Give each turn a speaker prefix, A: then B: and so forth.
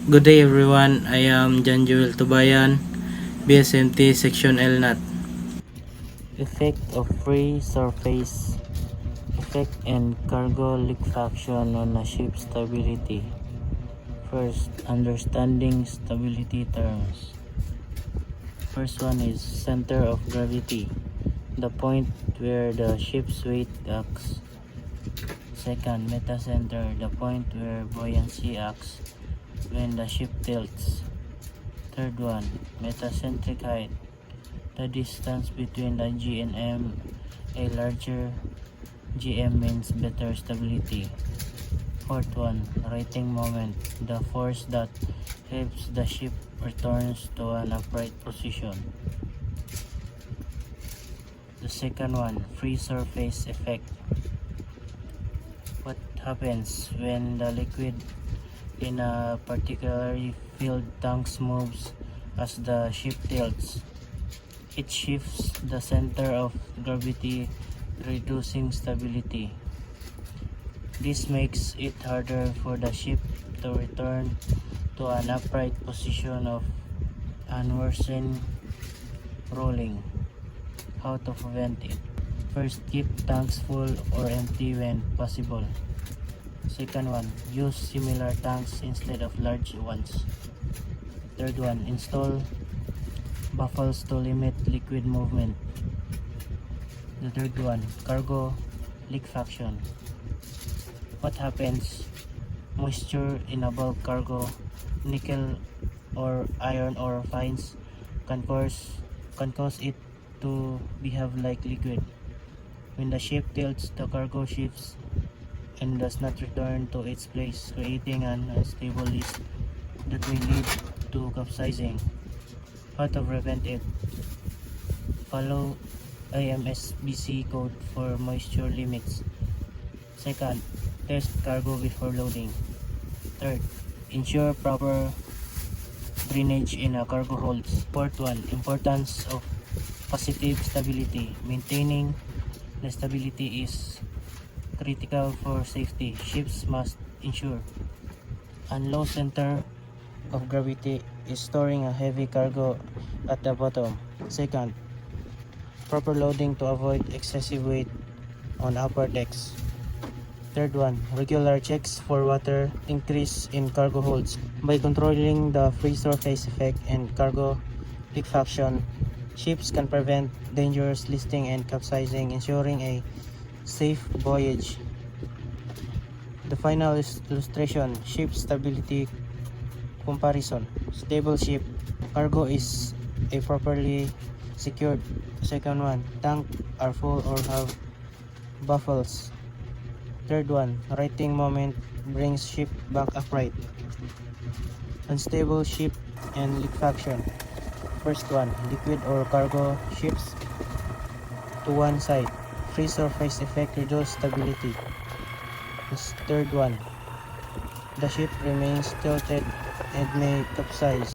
A: Good day everyone, I am John Joel Tubayan, BSMT Section LNAT. Effect of free surface effect and cargo liquefaction on a ship's stability. First, understanding stability terms. First one is center of gravity, the point where the ship's weight acts. Second, metacenter, the point where buoyancy acts when the ship tilts. Third one, metacentric height, the distance between the G and M. A larger GM means better stability. Fourth one, righting moment, the force that helps the ship returns to an upright position. The second one, free surface effect. What happens when the liquid in a particularly filled tanks moves as the ship tilts? It shifts the center of gravity, reducing stability. This makes it harder for the ship to return to an upright position of unworsened rolling. How to prevent it? First, keep tanks full or empty when possible. Second one, use similar tanks instead of large ones. Third one, install baffles to limit liquid movement. The third one, cargo liquefaction. What happens? Moisture in a bulk cargo, nickel or iron ore fines can cause it to behave like liquid. When the ship tilts, the cargo shifts and does not return to its place, creating an unstable list that may lead to capsizing. How to prevent it? Follow IMSBC code for moisture limits. Second, test cargo before loading. Third, ensure proper drainage in a cargo holds. Fourth one, importance of positive stability. Maintaining the stability is critical for safety. Ships must ensure a low center of gravity is storing a heavy cargo at the bottom. Second, proper loading to avoid excessive weight on upper decks. Third one, regular checks for water increase in cargo holds. By controlling the free surface effect and cargo liquefaction, ships can prevent dangerous listing and capsizing, ensuring a safe voyage. The final illustration, ship stability comparison. Stable ship, cargo is a properly secured. Second one, tank are full or have baffles. Third one, righting moment brings ship back upright. Unstable ship and liquefaction. First one, liquid or cargo ships to one side. Free surface effect reduces stability. Third one, the ship remains tilted and may capsize.